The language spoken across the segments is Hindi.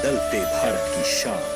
बदलते भारत की शान।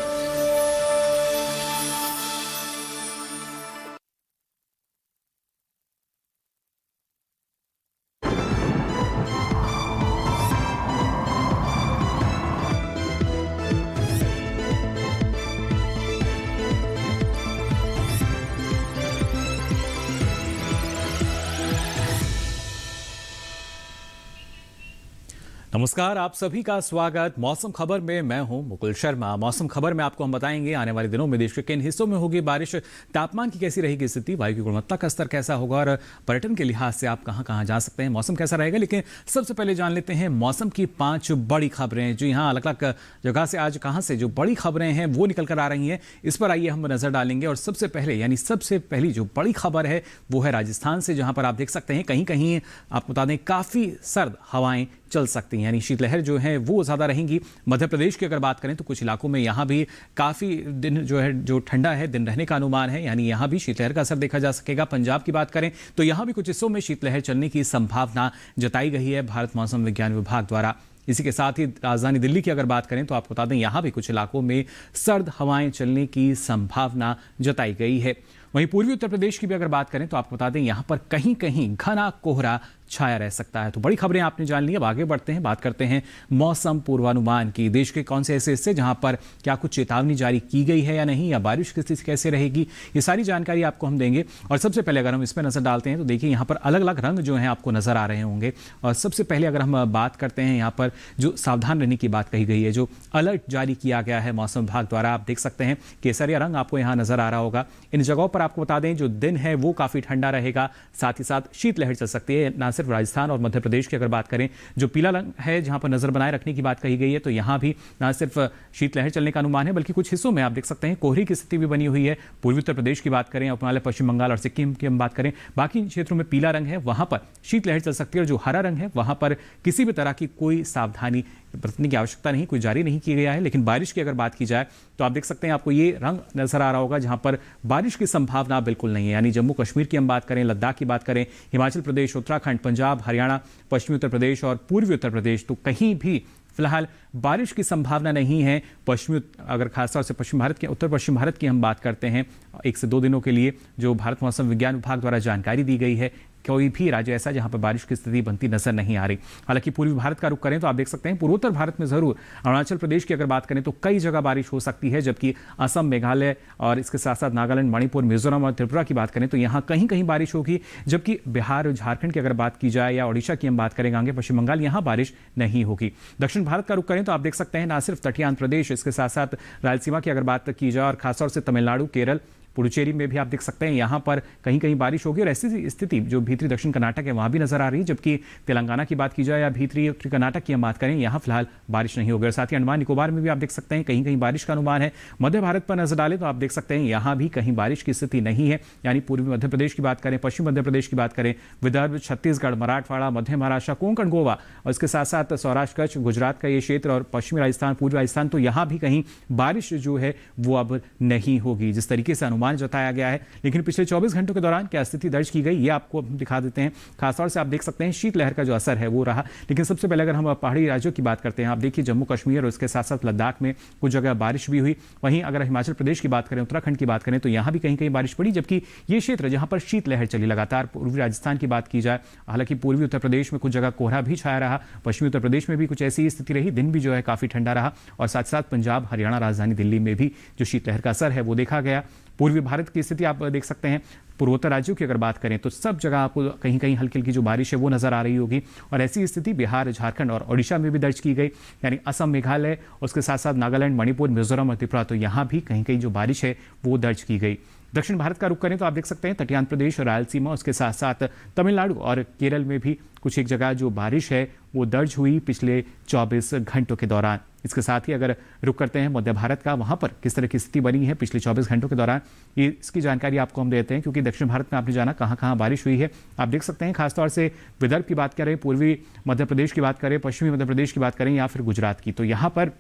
नमस्कार, आप सभी का स्वागत। मौसम खबर में मैं हूं मुकुल शर्मा। मौसम खबर में आपको हम बताएंगे आने वाले दिनों में देश के किन हिस्सों में होगी बारिश, तापमान की कैसी रहेगी स्थिति, वायु की गुणवत्ता का स्तर कैसा होगा और पर्यटन के लिहाज से आप कहां कहां जा सकते हैं, मौसम कैसा रहेगा। लेकिन सबसे पहले जान लेते हैं मौसम की 5 बड़ी खबरें जो यहाँ अलग अलग जगह से आज कहां से जो बड़ी खबरें हैं वो निकल कर आ रही हैं, इस पर आइए हम नजर डालेंगे। और सबसे पहली जो बड़ी खबर है वो है राजस्थान से, जहां पर आप देख सकते हैं कहीं कहीं आपको बता दें काफी सर्द हवाएं चल सकती हैं, यानी शीतलहर जो है वो ज़्यादा रहेंगी। मध्य प्रदेश की अगर बात करें तो कुछ इलाकों में यहाँ भी काफ़ी दिन जो ठंडा है दिन रहने का अनुमान है, यानी यहाँ भी शीतलहर का असर देखा जा सकेगा। पंजाब की बात करें तो यहाँ भी कुछ हिस्सों में शीतलहर चलने की संभावना जताई गई है भारत मौसम विज्ञान विभाग द्वारा। इसी के साथ ही राजधानी दिल्ली की अगर बात करें तो आपको बता दें यहाँ भी कुछ इलाकों में सर्द हवाएं चलने की संभावना जताई गई है। वहीं पूर्वी उत्तर प्रदेश की भी अगर बात करें तो आपको बता दें यहाँ पर कहीं कहीं घना कोहरा छाया रह सकता है। तो बड़ी खबरें आपने जान ली। अब आगे बढ़ते हैं, बात करते हैं मौसम पूर्वानुमान की। देश के कौन से ऐसे हिस्से जहां पर क्या कुछ चेतावनी जारी की गई है या नहीं, या बारिश की स्थिति कैसे रहेगी, ये सारी जानकारी आपको हम देंगे। और सबसे पहले अगर हम इस पर नजर डालते हैं तो देखिए यहाँ पर अलग अलग रंग जो हैं आपको नजर आ रहे होंगे। और सबसे पहले अगर हम बात करते हैं यहाँ पर जो सावधान रहने की बात कही गई है, जो अलर्ट जारी किया गया है मौसम विभाग द्वारा, आप देख सकते हैं केसरिया रंग आपको यहाँ नजर आ रहा होगा। इन जगहों पर आपको बता दें जो दिन है वो काफी ठंडा रहेगा, साथ ही साथ शीतलहर चल सकती है। ना सिर्फ राजस्थान और मध्य प्रदेश की अगर बात करें, जो पीला रंग है जहां पर नजर बनाए रखने की बात कही गई है, तो यहां भी ना सिर्फ शीतलहर चलने का अनुमान है बल्कि कुछ हिस्सों में आप देख सकते हैं कोहरे की स्थिति भी बनी हुई है। पूर्वी उत्तर प्रदेश की बात करें, अपने पश्चिम बंगाल और सिक्किम की हम बात करें, बाकी क्षेत्रों में पीला रंग है, वहां पर शीतलहर चल सकती है। और जो हरा रंग है वहां पर किसी भी तरह की कोई सावधानी बरतने की आवश्यकता नहीं, कोई जारी नहीं किया गया है। लेकिन बारिश की अगर बात की जाए तो आप देख सकते हैं आपको ये रंग नजर आ रहा होगा जहां पर बारिश की संभावना बिल्कुल नहीं है। यानी जम्मू कश्मीर की हम बात करें, लद्दाख की बात करें, हिमाचल प्रदेश, उत्तराखंड, पंजाब, हरियाणा, पश्चिमी उत्तर प्रदेश और पूर्वी उत्तर प्रदेश, तो कहीं भी फिलहाल बारिश की संभावना नहीं है। अगर खासतौर से पश्चिम भारत के, उत्तर पश्चिम भारत की हम बात करते हैं, 1 से 2 दिनों के लिए जो भारत मौसम विज्ञान विभाग द्वारा जानकारी दी गई है, कोई भी राज्य ऐसा जहां पर बारिश की स्थिति बनती नजर नहीं आ रही। हालांकि पूर्वी भारत का रुख करें तो आप देख सकते हैं पूर्वोत्तर भारत में जरूर, अरुणाचल प्रदेश की अगर बात करें तो कई जगह बारिश हो सकती है, जबकि असम, मेघालय और इसके साथ साथ नागालैंड, मणिपुर, मिजोरम और त्रिपुरा की बात करें तो यहाँ कहीं कहीं बारिश होगी। जबकि बिहार और झारखंड की अगर बात की जाए या ओडिशा की हम बात करें, आगे पश्चिम बंगाल, यहाँ बारिश नहीं होगी। दक्षिण भारत का रुख करें तो आप देख सकते हैं ना सिर्फ तटीय आंध्र प्रदेश, इसके साथ साथ रायलसीमा की अगर बात की जाए और खासतौर से तमिलनाडु, केरल, पुडुचेरी में भी आप देख सकते हैं यहाँ पर कहीं कहीं बारिश होगी। और ऐसी स्थिति जो भीतरी दक्षिण कर्नाटक है वहां भी नजर आ रही है। जबकि तेलंगाना की बात की जाए या भीतरी उत्तरी कर्नाटक की हम बात करें, यहाँ फिलहाल बारिश नहीं होगी। और साथ ही अंडमान निकोबार में भी आप देख सकते हैं कहीं कहीं बारिश का अनुमान है। मध्य भारत पर नजर डालें तो आप देख सकते हैं यहाँ भी कहीं बारिश की स्थिति नहीं है। यानी पूर्वी मध्य प्रदेश की बात करें, पश्चिम मध्य प्रदेश की बात करें, विदर्भ, छत्तीसगढ़, मराठवाड़ा, मध्य महाराष्ट्र, कोंकण, गोवा और इसके साथ साथ सौराष्ट्र, कच्छ, गुजरात का ये क्षेत्र और पश्चिमी राजस्थान, पूर्वी राजस्थान, तो यहाँ भी कहीं बारिश जो है वो अब नहीं होगी जिस तरीके से अनुमान जताया गया है। लेकिन पिछले 24 घंटों के दौरान क्या स्थिति दर्ज की गई ये आपको दिखा देते हैं। खासतौर से आप देख सकते हैं शीतलहर का जो असर है वो रहा। लेकिन सबसे पहले अगर हम पहाड़ी राज्यों की बात करते हैं, आप देखिए जम्मू कश्मीर और उसके साथ साथ लद्दाख में कुछ जगह बारिश भी हुई। वहीं अगर हिमाचल प्रदेश की बात करें, उत्तराखंड की बात करें तो यहाँ भी कहीं कहीं बारिश पड़ी। जबकि ये क्षेत्र जहां पर शीतलहर चली लगातार, पूर्वी राजस्थान की बात की जाए, हालांकि पूर्वी उत्तर प्रदेश में कुछ जगह कोहरा भी छाया रहा, पश्चिमी उत्तर प्रदेश में भी कुछ ऐसी स्थिति रही, दिन भी जो है काफी ठंडा रहा। और साथ साथ पंजाब, हरियाणा, राजधानी दिल्ली में भी जो शीतलहर का असर है वो देखा गया। पूर्वी भारत की स्थिति आप देख सकते हैं, पूर्वोत्तर राज्यों की अगर बात करें तो सब जगह आपको कहीं कहीं हल्की हल्की जो बारिश है वो नजर आ रही होगी। और ऐसी स्थिति बिहार, झारखंड और ओडिशा में भी दर्ज की गई। यानी असम, मेघालय, उसके साथ साथ नागालैंड, मणिपुर, मिजोरम और त्रिपुरा, तो यहाँ भी कहीं कहीं जो बारिश है वो दर्ज की गई। दक्षिण भारत का रुख करें तो आप देख सकते हैं तटीय आंध्र प्रदेश, रायलसीमा, उसके साथ साथ तमिलनाडु और केरल में भी कुछ एक जगह जो बारिश है वो दर्ज हुई पिछले 24 घंटों के दौरान। इसके साथ ही अगर रुख करते हैं मध्य भारत का, वहां पर किस तरह की स्थिति बनी है पिछले 24 घंटों के दौरान, ये इसकी जानकारी आपको हम देते हैं। क्योंकि दक्षिण भारत में आपने जाना कहां कहां बारिश हुई है, आप देख सकते हैं खासतौर से विदर्भ की बात करें, पूर्वी मध्य प्रदेश की बात करें, पश्चिमी मध्य प्रदेश की बात करें या फिर गुजरात की, तो यहाँ पर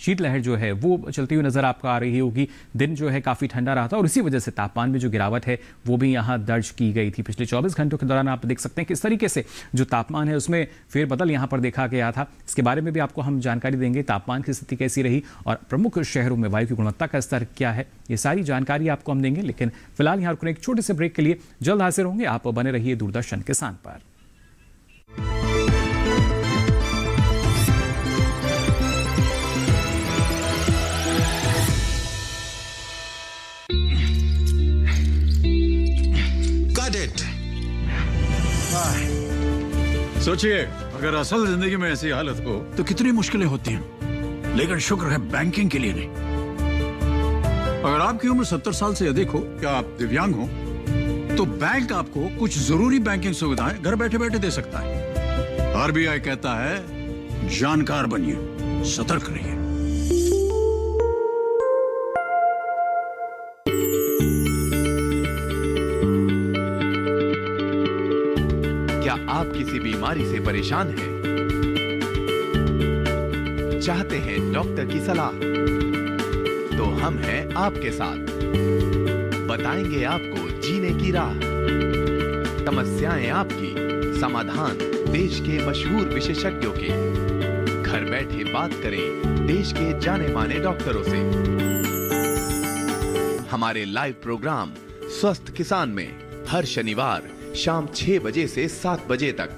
शीतलहर जो है वो चलती हुई नजर आपको आ रही होगी। दिन जो है काफ़ी ठंडा रहा था और इसी वजह से तापमान में जो गिरावट है वो भी यहाँ दर्ज की गई थी। पिछले 24 घंटों के दौरान आप देख सकते हैं किस तरीके से जो तापमान है उसमें फेरबदल यहाँ पर देखा गया था। इसके बारे में भी आपको हम जानकारी देंगे, तापमान की स्थिति कैसी रही और प्रमुख शहरों में वायु की गुणवत्ता का स्तर क्या है, ये सारी जानकारी आपको हम देंगे। लेकिन फिलहाल यहाँ रुकने एक छोटे से ब्रेक के लिए जल्द हाजिर होंगे। आप बने रहिए दूरदर्शन किसान पर। सोचिए, अगर असल जिंदगी में ऐसी हालत हो तो कितनी मुश्किलें होती हैं, लेकिन शुक्र है बैंकिंग के लिए नहीं। अगर आपकी उम्र 70 साल से अधिक हो या आप दिव्यांग हो तो बैंक आपको कुछ जरूरी बैंकिंग सुविधाएं घर बैठे बैठे दे सकता है। आरबीआई कहता है जानकार बनिए, सतर्क रहिए। क्या आप किसी बीमारी से परेशान हैं? चाहते हैं डॉक्टर की सलाह? तो हम हैं आपके साथ, बताएंगे आपको जीने की राह। समस्याएं आपकी, समाधान देश के मशहूर विशेषज्ञों के। घर बैठे बात करें देश के जाने माने डॉक्टरों से। हमारे लाइव प्रोग्राम स्वस्थ किसान में हर शनिवार शाम 6 बजे से 7 बजे तक।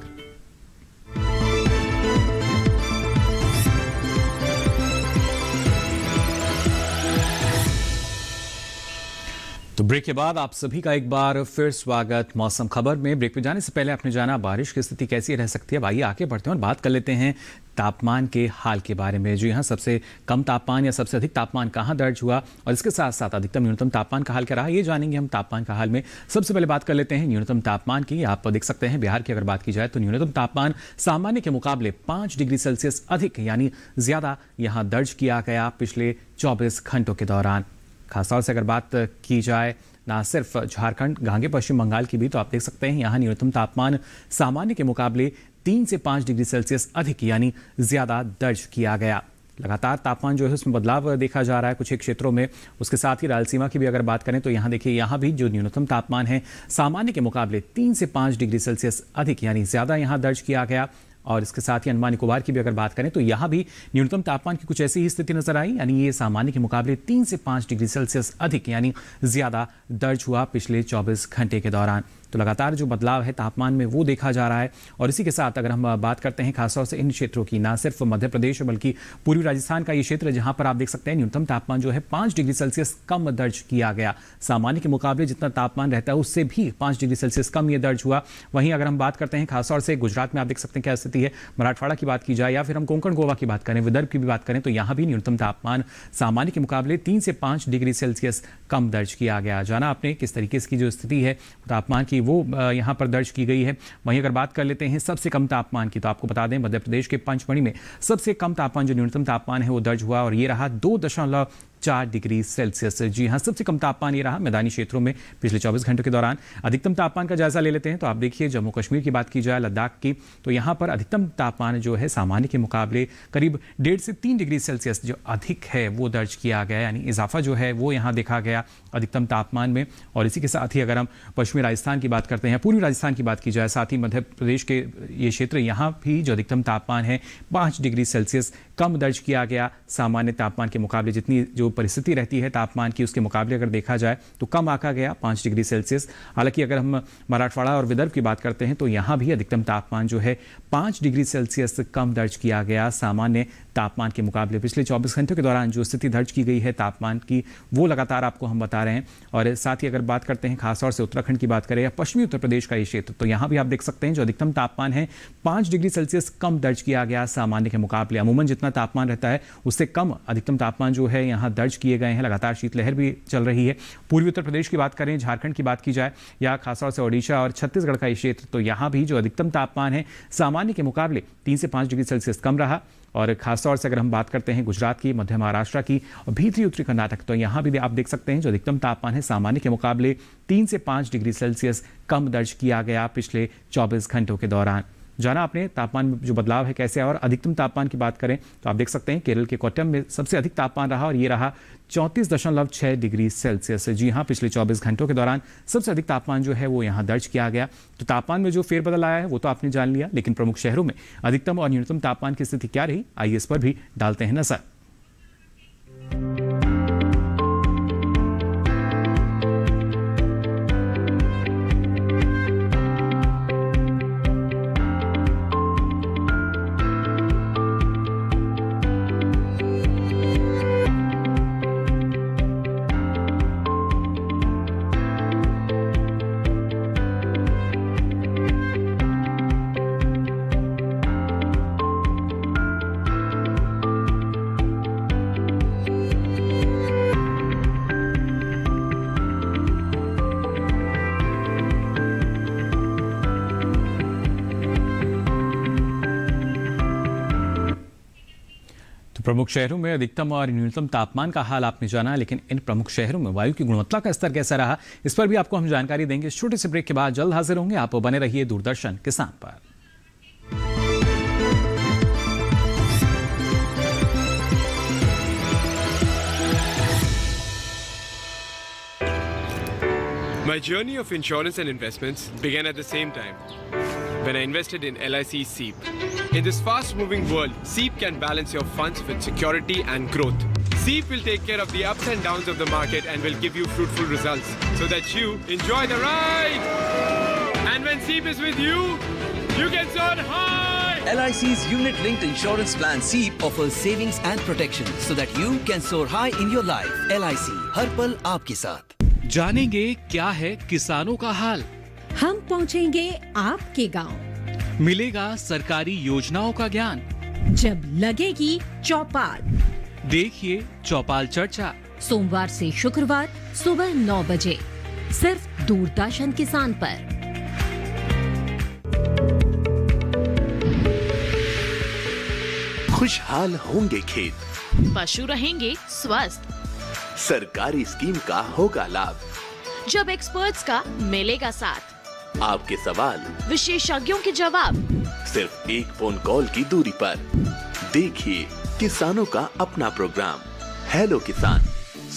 तो ब्रेक के बाद आप सभी का एक बार फिर स्वागत मौसम खबर में। ब्रेक पे जाने से पहले आपने जाना बारिश की स्थिति कैसी रह सकती है। आइए आगे बढ़ते हैं और बात कर लेते हैं तापमान के हाल के बारे में। जो यहाँ सबसे कम तापमान या सबसे अधिक तापमान कहाँ दर्ज हुआ और इसके साथ साथ अधिकतम न्यूनतम तापमान का हाल क्या रहा, ये जानेंगे हम तापमान का हाल में। सबसे पहले बात कर लेते हैं न्यूनतम तापमान की। आप देख सकते हैं बिहार की अगर बात की जाए तो न्यूनतम तापमान सामान्य के मुकाबले 5 डिग्री सेल्सियस अधिक यानी ज्यादा यहाँ दर्ज किया गया पिछले 24 घंटों के दौरान। खासतौर से अगर बात की जाए ना सिर्फ झारखंड, गांगे पश्चिम बंगाल की भी, तो आप देख सकते हैं यहाँ न्यूनतम तापमान सामान्य के मुकाबले 3 से 5 डिग्री सेल्सियस अधिक यानी ज्यादा दर्ज किया गया। लगातार तापमान जो है उसमें बदलाव देखा जा रहा है कुछ एक क्षेत्रों में। उसके साथ ही रायलसीमा की भी अगर बात करें तो यहाँ देखिए, यहाँ भी जो न्यूनतम तापमान है सामान्य के मुकाबले 3 से 5 डिग्री सेल्सियस अधिक यानी ज्यादा यहाँ दर्ज किया गया। और इसके साथ ही अंडमान निकोबार की भी अगर बात करें तो यहाँ भी न्यूनतम तापमान की कुछ ऐसी ही स्थिति नजर आई, यानी ये सामान्य के मुकाबले 3 से 5 डिग्री सेल्सियस अधिक यानी ज्यादा दर्ज हुआ पिछले 24 घंटे के दौरान। तो लगातार जो बदलाव है तापमान में वो देखा जा रहा है। और इसी के साथ अगर हम बात करते हैं खासतौर से इन क्षेत्रों की, ना सिर्फ मध्य प्रदेश बल्कि पूर्वी राजस्थान का ये क्षेत्र जहां पर आप देख सकते हैं न्यूनतम तापमान जो है 5 डिग्री सेल्सियस कम दर्ज किया गया। सामान्य के मुकाबले जितना तापमान रहता है उससे भी 5 डिग्री सेल्सियस कम ये दर्ज हुआ। वहीं अगर हम बात करते हैं खासतौर से गुजरात में, आप देख सकते हैं क्या स्थिति है। मराठवाड़ा की बात की जाए या फिर हम कोंकण गोवा की बात करें, विदर्भ की भी बात करें, तो यहाँ भी न्यूनतम तापमान सामान्य के मुकाबले 3 से 5 डिग्री सेल्सियस कम दर्ज किया गया। जाना आपने किस तरीके से की जो स्थिति है तापमान की वो यहाँ पर दर्ज की गई है। वहीं अगर बात कर लेते हैं सबसे कम तापमान की, तो आपको बता दें मध्य प्रदेश के पंचमढ़ी में सबसे कम तापमान जो न्यूनतम तापमान है वो दर्ज हुआ और ये रहा 2.4 डिग्री सेल्सियस। जी हाँ, सबसे कम तापमान ये रहा मैदानी क्षेत्रों में पिछले 24 घंटों के दौरान। अधिकतम तापमान का जायजा ले लेते हैं तो आप देखिए जम्मू कश्मीर की बात की जाए, लद्दाख की, तो यहाँ पर अधिकतम तापमान जो है सामान्य के मुकाबले करीब 1.5 से 3 डिग्री सेल्सियस जो अधिक है वो दर्ज किया गया, यानी इजाफा जो है वो यहाँ देखा गया अधिकतम तापमान में। और इसी के साथ ही अगर हम पश्चिमी राजस्थान की बात करते हैं, पूर्वी राजस्थान की बात की जाए, साथ ही मध्य प्रदेश के ये क्षेत्र, यहाँ भी जो अधिकतम तापमान है 5 डिग्री सेल्सियस कम दर्ज किया गया सामान्य तापमान के मुकाबले। जितनी जो परिस्थिति रहती है तापमान की उसके मुकाबले अगर देखा जाए तो कम आंका गया 5 डिग्री सेल्सियस। हालांकि अगर हम मराठवाड़ा और विदर्भ की बात करते हैं तो यहाँ भी अधिकतम तापमान जो है 5 डिग्री सेल्सियस कम दर्ज किया गया सामान्य तापमान के मुकाबले। पिछले 24 घंटों के दौरान जो स्थिति दर्ज की गई है तापमान की वो लगातार आपको हम बता रहे हैं। और साथ ही अगर बात करते हैं खासतौर से उत्तराखंड की बात करें या पश्चिमी उत्तर प्रदेश का ये क्षेत्र, तो यहाँ भी आप देख सकते हैं जो अधिकतम तापमान है 5 डिग्री सेल्सियस कम दर्ज किया गया सामान्य के मुकाबले। अमूमन जितना तापमान रहता है उससे कम अधिकतम तापमान जो है यहाँ दर्ज किए गए हैं। लगातार शीतलहर भी चल रही है। पूर्वी उत्तर प्रदेश की बात करें, झारखंड की बात की जाए या खासतौर से ओडिशा और छत्तीसगढ़ का ये क्षेत्र, तो यहाँ भी जो अधिकतम तापमान है सामान्य के मुकाबले 3 से 5 डिग्री सेल्सियस कम रहा। और खासतौर से अगर हम बात करते हैं गुजरात की, मध्य महाराष्ट्र की और भीतरी उत्तरी कर्नाटक, तो यहाँ भी आप देख सकते हैं जो अधिकतम तापमान है सामान्य के मुकाबले 3 से 5 डिग्री सेल्सियस कम दर्ज किया गया पिछले 24 घंटों के दौरान। जाना आपने तापमान में जो बदलाव है कैसे है। और अधिकतम तापमान की बात करें तो आप देख सकते हैं केरल के कोट्टयम में सबसे अधिक तापमान रहा और ये रहा 34.6 डिग्री सेल्सियस। जी हाँ, पिछले 24 घंटों के दौरान सबसे अधिक तापमान जो है वो यहाँ दर्ज किया गया। तो तापमान में जो फेरबदल आया है वो तो आपने जान लिया, लेकिन प्रमुख शहरों में अधिकतम और न्यूनतम तापमान की स्थिति क्या रही, आइए इस पर भी डालते हैं नजर। प्रमुख शहरों में अधिकतम और न्यूनतम तापमान का हाल आपने जाना, लेकिन इन प्रमुख शहरों में वायु की गुणवत्ता का स्तर कैसा रहा, इस पर भी आपको हम जानकारी देंगे। छोटे से ब्रेक के बाद जल्द हाजिर होंगे। आप बने रहिए दूरदर्शन किसान पर। My journey of insurance and investments began at the same time when I invested in LIC SEEP. In this fast-moving world, SEEP can balance your funds with security and growth. SEEP will take care of the ups and downs of the market and will give you fruitful results so that you enjoy the ride. And when SEEP is with you, you can soar high. LIC's unit-linked insurance plan SEEP offers savings and protection so that you can soar high in your life. LIC, हर पल आपके साथ। जानेंगे क्या है किसानों का हाल, हम पहुंचेंगे आपके गांव, मिलेगा सरकारी योजनाओं का ज्ञान, जब लगेगी चौपाल। देखिए चौपाल चर्चा सोमवार से शुक्रवार सुबह 9 बजे सिर्फ दूरदर्शन किसान पर। खुशहाल होंगे खेत, पशु रहेंगे स्वस्थ, सरकारी स्कीम का होगा लाभ, जब एक्सपर्ट्स का मिलेगा साथ, आपके सवाल विशेषज्ञों के जवाब, सिर्फ एक फोन कॉल की दूरी पर। देखिए किसानों का अपना प्रोग्राम हेलो किसान,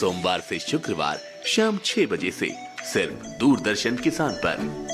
सोमवार से शुक्रवार शाम 6 बजे से सिर्फ दूरदर्शन किसान पर।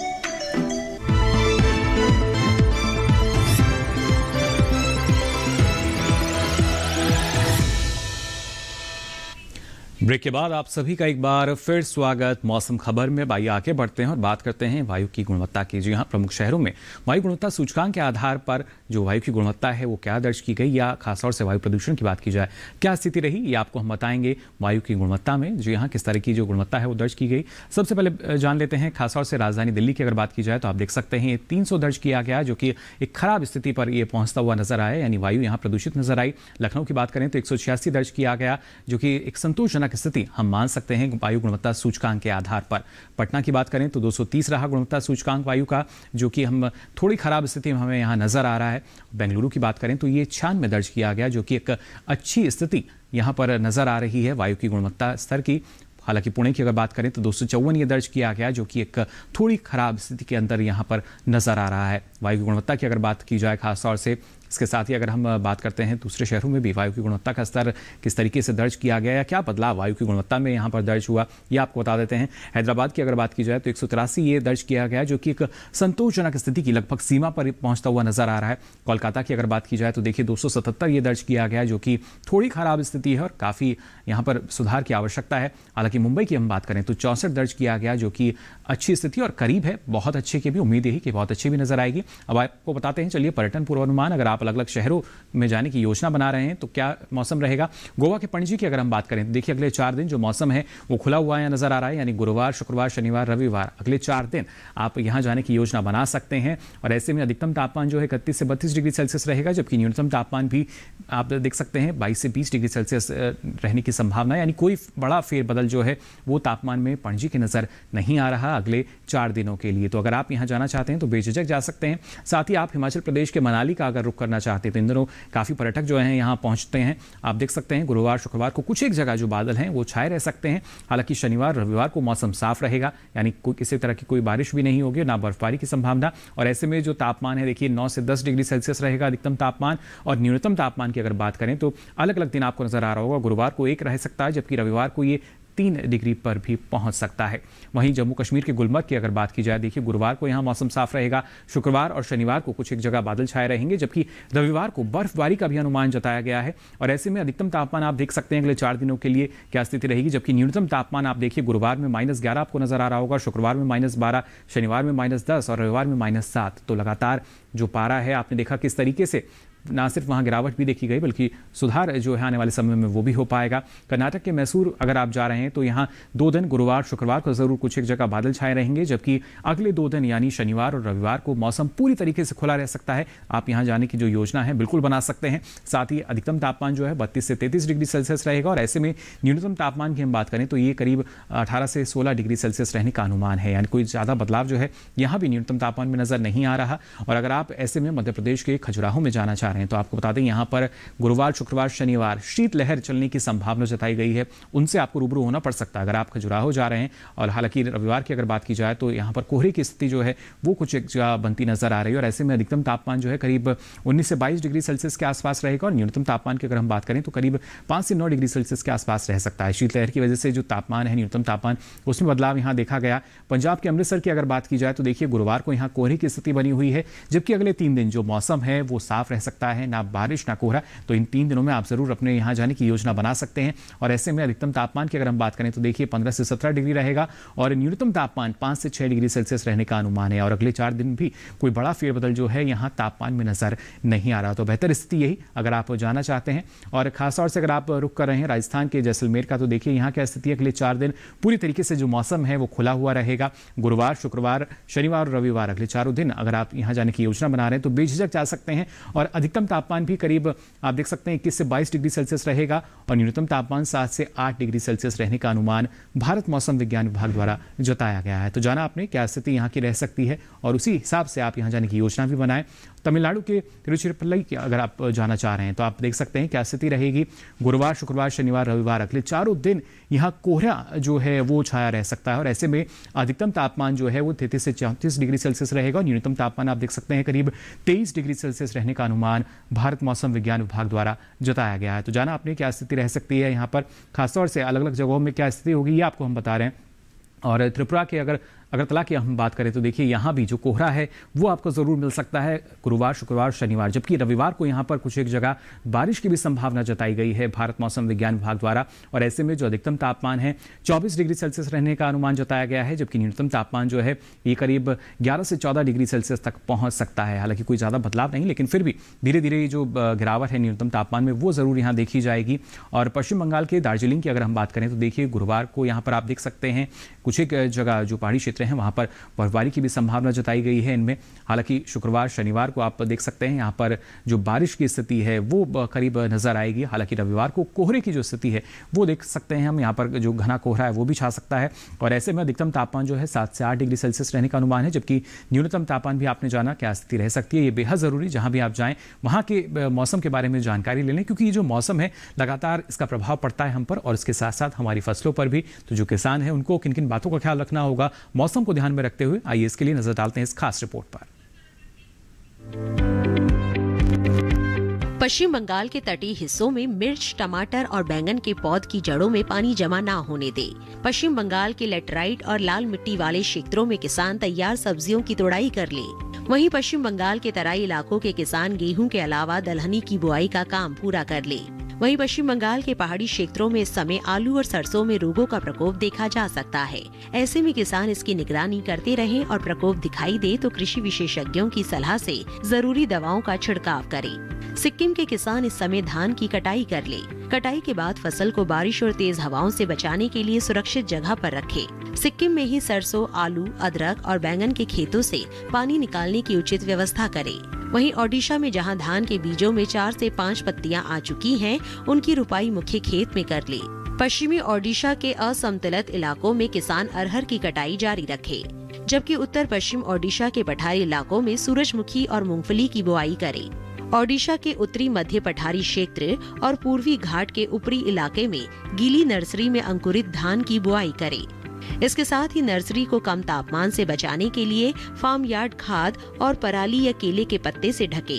ब्रेक के बाद आप सभी का एक बार फिर स्वागत मौसम खबर में। आइए आगे बढ़ते हैं और बात करते हैं वायु की गुणवत्ता की। जी हाँ, प्रमुख शहरों में वायु गुणवत्ता सूचकांक के आधार पर जो वायु की गुणवत्ता है वो क्या दर्ज की गई, या खासतौर से वायु प्रदूषण की बात की जाए क्या स्थिति रही, ये आपको हम बताएंगे। वायु की गुणवत्ता में जी हाँ किस तरह की जो गुणवत्ता है वो दर्ज की गई। सबसे पहले जान लेते हैं खासतौर से राजधानी दिल्ली की अगर बात की जाए तो आप देख सकते हैं 300 दर्ज किया गया, जो कि एक खराब स्थिति पर ये पहुंचता हुआ नजर आया, यानी वायु यहाँ प्रदूषित नजर आई। लखनऊ की बात करें तो 186 दर्ज किया गया, जो कि एक संतोषजनक स्थिति हम मान सकते हैं वायु गुणवत्ता सूचकांक के आधार पर। पटना की बात करें तो 230 रहा गुणवत्ता सूचकांक वायु का, जो कि हम थोड़ी खराब स्थिति में हमें यहाँ नजर आ रहा है। बेंगलुरु की बात करें तो ये 96 दर्ज किया गया, जो कि एक अच्छी स्थिति यहाँ पर नजर आ रही है वायु की गुणवत्ता स्तर की। हालांकि पुणे की अगर बात करें तो 254 ये दर्ज किया गया, जो कि एक थोड़ी खराब स्थिति के अंदर यहाँ पर नजर आ रहा है। वायु की गुणवत्ता की अगर बात की जाए खासतौर से, इसके साथ ही अगर हम बात करते हैं दूसरे शहरों में भी वायु की गुणवत्ता का स्तर किस तरीके से दर्ज किया गया या क्या बदलाव वायु की गुणवत्ता में यहाँ पर दर्ज हुआ, ये आपको बता देते हैं। हैदराबाद की अगर बात की जाए तो 183 ये दर्ज किया गया, जो कि एक संतोषजनक स्थिति की लगभग सीमा पर पहुंचता हुआ नजर आ रहा है। कोलकाता की अगर बात की जाए तो देखिए 277 ये दर्ज किया गया, जो कि थोड़ी खराब स्थिति है और काफ़ी यहाँ पर सुधार की आवश्यकता है। हालांकि मुंबई की हम बात करें तो 64 दर्ज किया गया, जो कि अच्छी स्थिति और करीब है बहुत अच्छे की भी, उम्मीद यही कि बहुत अच्छी भी नजर आएगी। अब आपको बताते हैं चलिए पर्यटन पूर्वानुमान, अगर आप अलग अलग शहरों में जाने की योजना बना रहे हैं तो क्या मौसम रहेगा। गोवा के पणजी की अगर हम बात करें तो देखिए अगले 4 दिन जो मौसम है वो खुला हुआ है नजर आ रहा है, यानी गुरुवार, शुक्रवार, शनिवार, रविवार, अगले 4 दिन आप यहां जाने की योजना बना सकते हैं। और ऐसे में अधिकतम तापमान जो है 31 से 32 डिग्री सेल्सियस रहेगा, जबकि न्यूनतम तापमान भी आप देख सकते हैं 22 से 20 डिग्री सेल्सियस रहने की संभावना, यानी कोई बड़ा फेरबदल जो है वो तापमान में पणजी की नजर नहीं आ रहा अगले 4 दिनों के लिए। तो अगर आप यहां जाना चाहते हैं तो बेझिझक जा सकते हैं। साथ ही आप हिमाचल प्रदेश के मनाली का अगर रुख करना करना चाहते हैं तो इन दिनों काफ़ी पर्यटक जो हैं यहाँ पहुँचते हैं। आप देख सकते हैं गुरुवार शुक्रवार को कुछ एक जगह जो बादल हैं वो छाए रह सकते हैं। हालांकि शनिवार रविवार को मौसम साफ रहेगा, यानी कोई किसी तरह की कोई बारिश भी नहीं होगी, ना बर्फबारी की संभावना। और ऐसे में जो तापमान है देखिए 9 से 10 डिग्री सेल्सियस रहेगा अधिकतम तापमान। और न्यूनतम तापमान की अगर बात करें तो अलग अलग दिन आपको नजर आ रहा होगा। गुरुवार को 1 रह सकता है, जबकि रविवार को ये 3 डिग्री पर भी पहुंच सकता है। वहीं जम्मू कश्मीर के गुलमर्ग की अगर बात की जाए, देखिए गुरुवार को यहां मौसम साफ रहेगा, शुक्रवार और शनिवार को कुछ एक जगह बादल छाए रहेंगे, जबकि रविवार को बर्फबारी का भी अनुमान जताया गया है। और ऐसे में अधिकतम तापमान आप देख सकते हैं अगले 4 दिनों के लिए क्या स्थिति रहेगी, जबकि न्यूनतम तापमान आप देखिए गुरुवार में -11 आपको नजर आ रहा होगा, शुक्रवार में -12, शनिवार में -10 और रविवार में -7। तो लगातार जो पारा है आपने देखा किस तरीके से ना सिर्फ वहाँ गिरावट भी देखी गई बल्कि सुधार जो है आने वाले समय में वो भी हो पाएगा। कर्नाटक के मैसूर अगर आप जा रहे हैं तो यहाँ 2 दिन गुरुवार शुक्रवार को जरूर कुछ एक जगह बादल छाए रहेंगे, जबकि अगले 2 दिन यानी शनिवार और रविवार को मौसम पूरी तरीके से खुला रह सकता है। आप यहाँ जाने की जो योजना है बिल्कुल बना सकते हैं। साथ ही अधिकतम तापमान जो है 32 से 33 डिग्री सेल्सियस रहेगा और ऐसे में न्यूनतम तापमान की हम बात करें तो ये करीब 18 से 16 डिग्री सेल्सियस रहने का अनुमान है, यानी कोई ज़्यादा बदलाव जो है यहाँ भी न्यूनतम तापमान में नजर नहीं आ रहा। और अगर आप ऐसे में मध्य प्रदेश के खजुराहो में जाना चाह रहे हैं तो आपको बता दें यहाँ पर गुरुवार शुक्रवार शनिवार शीतलहर चलने की संभावना जताई गई है, उनसे आपको रूबरू होना पड़ सकता है अगर आप खजुराहो जा रहे हैं। और हालांकि रविवार की अगर बात की जाए तो यहाँ पर कोहरे की स्थिति जो है वो कुछ एक जगह बनती नजर आ रही है और ऐसे में अधिकतम तापमान जो है करीब 19 से 22 डिग्री सेल्सियस के आसपास रहेगा और न्यूनतम तापमान की अगर हम बात करें तो करीब 5 से 9 डिग्री सेल्सियस के आसपास रह सकता है। शीतलहर की वजह से जो तापमान है न्यूनतम तापमान उसमें बदलाव यहाँ देखा गया। पंजाब के अमृतसर की अगर बात की जाए तो देखिए गुरुवार को यहाँ कोहरे की स्थिति बनी हुई है, जबकि अगले 3 दिन जो मौसम है वो साफ रह सकता है, ना बारिश ना कोहरा। तो इन 3 दिनों में आप जरूर अपने यहाँ जाने की योजना बना सकते हैं। और ऐसे में अधिकतम तापमान की अगर हम बात करें तो देखिए 15 से 17 डिग्री रहेगा और न्यूनतम तापमान 5 से 6 डिग्री सेल्सियस रहने का अनुमान है। और अगले 4 दिन भी कोई बड़ा फेरबदल जो है यहाँ तापमान में नजर नहीं आ रहा। तो बेहतर स्थिति यही अगर आप जाना चाहते हैं। और खासतौर से अगर आप रुक कर रहे हैं राजस्थान के जैसलमेर का तो देखिए यहाँ क्या स्थिति है। अगले 4 दिन पूरी तरीके से जो मौसम है वो खुला हुआ रहेगा। गुरुवार शुक्रवार शनिवार और रविवार अगले 4 दिन अगर आप यहाँ जाने की योजना बना रहे हैं तो बेझिझक जा सकते हैं। और अधिकतम तापमान भी करीब आप देख सकते हैं 21 से 22 डिग्री सेल्सियस रहेगा और न्यूनतम तापमान 7 से 8 डिग्री सेल्सियस रहने का अनुमान भारत मौसम विज्ञान विभाग द्वारा जताया गया है। तो जाना आपने क्या स्थिति यहाँ की रह सकती है और उसी हिसाब से आप यहाँ जाने की योजना भी बनाएं। तमिलनाडु के तिरुचिरापल्ली अगर आप जाना चाह रहे हैं तो आप देख सकते हैं क्या स्थिति रहेगी। गुरुवार शुक्रवार शनिवार रविवार अगले 4 दिन यहाँ कोहरा जो है वो छाया रह सकता है और ऐसे में अधिकतम तापमान जो है वो 33 से 34 डिग्री सेल्सियस रहेगा और न्यूनतम तापमान आप देख सकते हैं करीब 23 डिग्री सेल्सियस रहने का अनुमान भारत मौसम विज्ञान विभाग द्वारा जताया गया है। तो जाना आपने क्या स्थिति रह सकती है यहाँ पर, खासतौर से अलग अलग जगहों में क्या स्थिति होगी ये आपको हम बता रहे हैं। और त्रिपुरा के अगरतला की हम बात करें तो देखिए यहाँ भी जो कोहरा है वो आपको ज़रूर मिल सकता है गुरुवार शुक्रवार शनिवार, जबकि रविवार को यहाँ पर कुछ एक जगह बारिश की भी संभावना जताई गई है भारत मौसम विज्ञान विभाग द्वारा। और ऐसे में जो अधिकतम तापमान है 24 डिग्री सेल्सियस रहने का अनुमान जताया गया है, जबकि न्यूनतम तापमान जो है ये करीब 11 से 14 डिग्री सेल्सियस तक पहुँच सकता है। हालांकि कोई ज़्यादा बदलाव नहीं, लेकिन फिर भी धीरे धीरे जो गिरावट है न्यूनतम तापमान में वो ज़रूर यहाँ देखी जाएगी। और पश्चिम बंगाल के दार्जिलिंग की अगर हम बात करें तो देखिए गुरुवार को यहाँ पर आप देख सकते हैं कुछ एक जगह जो पहाड़ी क्षेत्र हैं वहाँ पर बर्फबारी की भी संभावना जताई गई है इनमें। हालांकि शुक्रवार शनिवार को आप देख सकते हैं यहाँ पर जो बारिश की स्थिति है वो करीब नजर आएगी। हालांकि रविवार को कोहरे की जो स्थिति है वो देख सकते हैं हम, यहाँ पर जो घना कोहरा है वो भी छा सकता है। और ऐसे में अधिकतम तापमान जो है 7 से 8 डिग्री सेल्सियस रहने का अनुमान है, जबकि न्यूनतम तापमान भी आपने जाना क्या स्थिति रह सकती है। ये बेहद जरूरी जहाँ भी आप जाएं वहाँ के मौसम के बारे में जानकारी ले लें, क्योंकि ये जो मौसम है लगातार इसका प्रभाव पड़ता है हम पर और इसके साथ साथ हमारी फसलों पर भी। तो जो किसान है उनको किन किन बातों का ख्याल रखना होगा मौसम को ध्यान में रखते हुए, आइए इसके लिए नजर डालते हैं इस खास रिपोर्ट पर। पश्चिम बंगाल के तटीय हिस्सों में मिर्च, टमाटर और बैंगन के पौध की जड़ों में पानी जमा ना होने दे। पश्चिम बंगाल के लेटराइट और लाल मिट्टी वाले क्षेत्रों में किसान तैयार सब्जियों की तोड़ाई कर ले। वहीं पश्चिम बंगाल के तराई इलाकों के किसान गेहूं के अलावा दलहनी की बुआई का काम पूरा कर ले। वहीं पश्चिम बंगाल के पहाड़ी क्षेत्रों में इस समय आलू और सरसों में रोगों का प्रकोप देखा जा सकता है। ऐसे में किसान इसकी निगरानी करते रहें और प्रकोप दिखाई दे तो कृषि विशेषज्ञों की सलाह से जरूरी दवाओं का छिड़काव करें। सिक्किम के किसान इस समय धान की कटाई कर ले। कटाई के बाद फसल को बारिश और तेज हवाओं से बचाने के लिए सुरक्षित जगह पर रखें। सिक्किम में ही सरसों, आलू, अदरक और बैंगन के खेतों से पानी निकालने की उचित व्यवस्था करें। वहीं ओडिशा में जहां धान के बीजों में 4 से 5 पत्तियां आ चुकी हैं, उनकी रुपाई मुख्य खेत में कर ले। पश्चिमी ओडिशा के असमतलित इलाकों में किसान अरहर की कटाई जारी रखे, जबकि उत्तर पश्चिम ओडिशा के पठारी इलाकों में सूरजमुखी और मूंगफली की बुआई करें। ओडिशा के उत्तरी मध्य पठारी क्षेत्र और पूर्वी घाट के ऊपरी इलाके में गीली नर्सरी में अंकुरित धान की बुआई करें। इसके साथ ही नर्सरी को कम तापमान से बचाने के लिए फार्म यार्ड खाद और पराली या केले के पत्ते से ढके।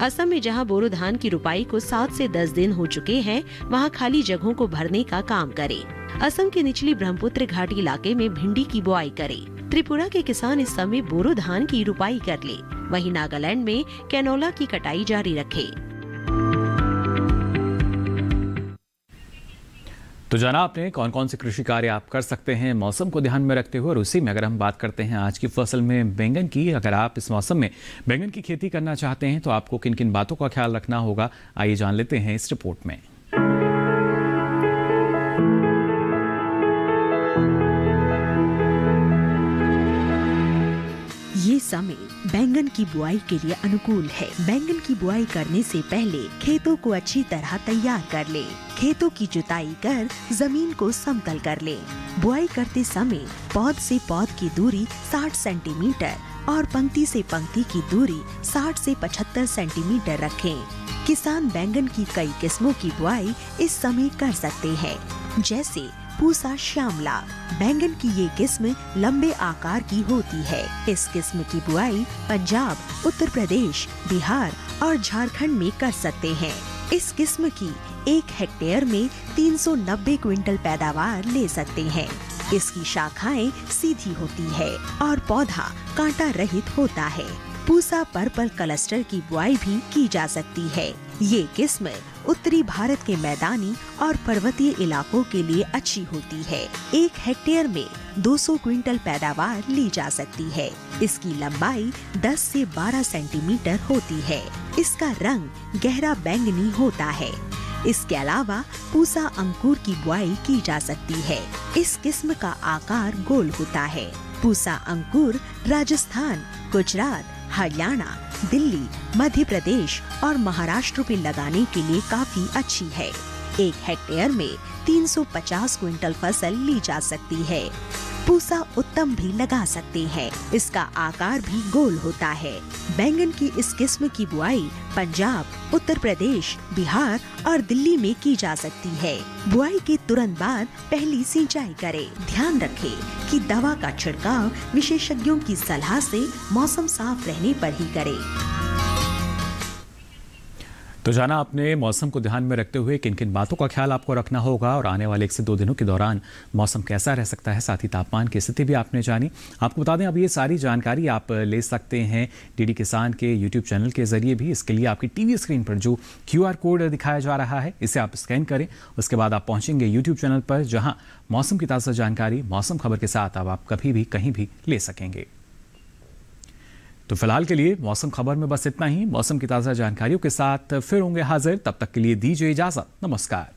असम में जहां बोरो धान की रुपाई को 7 से 10 दिन हो चुके हैं, वहां खाली जगहों को भरने का काम करें। असम के निचली ब्रह्मपुत्र घाटी इलाके में भिंडी की बुआई करें। त्रिपुरा के किसान इस समय बोरो धान की रुपाई कर ले। वहीं नागालैंड में कैनोला की कटाई जारी रखे। तो जाना आपने कौन कौन से कृषि कार्य आप कर सकते हैं मौसम को ध्यान में रखते हुए, और उसी में अगर हम बात करते हैं आज की फसल में बैंगन की, अगर आप इस मौसम में बैंगन की खेती करना चाहते हैं तो आपको किन किन बातों का ख्याल रखना होगा, आइए जान लेते हैं इस रिपोर्ट में। ये समय बैंगन की बुआई के लिए अनुकूल है। बैंगन की बुआई करने से पहले खेतों को अच्छी तरह तैयार कर ले। खेतों की जुताई कर जमीन को समतल कर ले। बुआई करते समय पौध से पौध की दूरी 60 सेंटीमीटर और पंक्ति से पंक्ति की दूरी 60 से 75 सेंटीमीटर रखें। किसान बैंगन की कई किस्मों की बुआई इस समय कर सकते हैं, जैसे पूसा श्यामला। बैंगन की ये किस्म लंबे आकार की होती है। इस किस्म की बुआई पंजाब, उत्तर प्रदेश, बिहार और झारखंड में कर सकते हैं। इस किस्म की 1 हेक्टेयर में 390 क्विंटल पैदावार ले सकते हैं। इसकी शाखाएं सीधी होती है और पौधा कांटा रहित होता है। पूसा पर्पल क्लस्टर की बुआई भी की जा सकती है। ये किस्म उत्तरी भारत के मैदानी और पर्वतीय इलाकों के लिए अच्छी होती है। 1 हेक्टेयर में 200 क्विंटल पैदावार ली जा सकती है। इसकी लंबाई 10 से 12 सेंटीमीटर होती है। इसका रंग गहरा बैंगनी होता है। इसके अलावा पूसा अंकुर की बुआई की जा सकती है। इस किस्म का आकार गोल होता है। पूसा अंकुर राजस्थान, गुजरात, हरियाणा, दिल्ली, मध्य प्रदेश और महाराष्ट्र में लगाने के लिए काफी अच्छी है। 1 हेक्टेयर में 350 क्विंटल फसल ली जा सकती है। पूसा उत्तम भी लगा सकते हैं। इसका आकार भी गोल होता है। बैंगन की इस किस्म की बुआई पंजाब, उत्तर प्रदेश, बिहार और दिल्ली में की जा सकती है। बुआई के तुरंत बाद पहली सिंचाई करें। ध्यान रखें कि दवा का छिड़काव विशेषज्ञों की सलाह से मौसम साफ रहने पर ही करें। तो जाना आपने मौसम को ध्यान में रखते हुए किन किन बातों का ख्याल आपको रखना होगा और आने वाले 1 से 2 दिनों के दौरान मौसम कैसा रह सकता है, साथ ही तापमान की स्थिति भी आपने जानी। आपको बता दें अब ये सारी जानकारी आप ले सकते हैं डीडी किसान के यूट्यूब चैनल के जरिए भी। इसके लिए आपकी टीवी स्क्रीन पर जो QR कोड दिखाया जा रहा है, इसे आप स्कैन करें। उसके बाद आप पहुंचेंगे यूट्यूब चैनल पर, जहाँ मौसम की ताज़ा जानकारी मौसम खबर के साथ अब आप कभी भी कहीं भी ले सकेंगे। तो फिलहाल के लिए मौसम खबर में बस इतना ही। मौसम की ताज़ा जानकारियों के साथ फिर होंगे हाजिर, तब तक के लिए दीजिए इजाज़त। नमस्कार।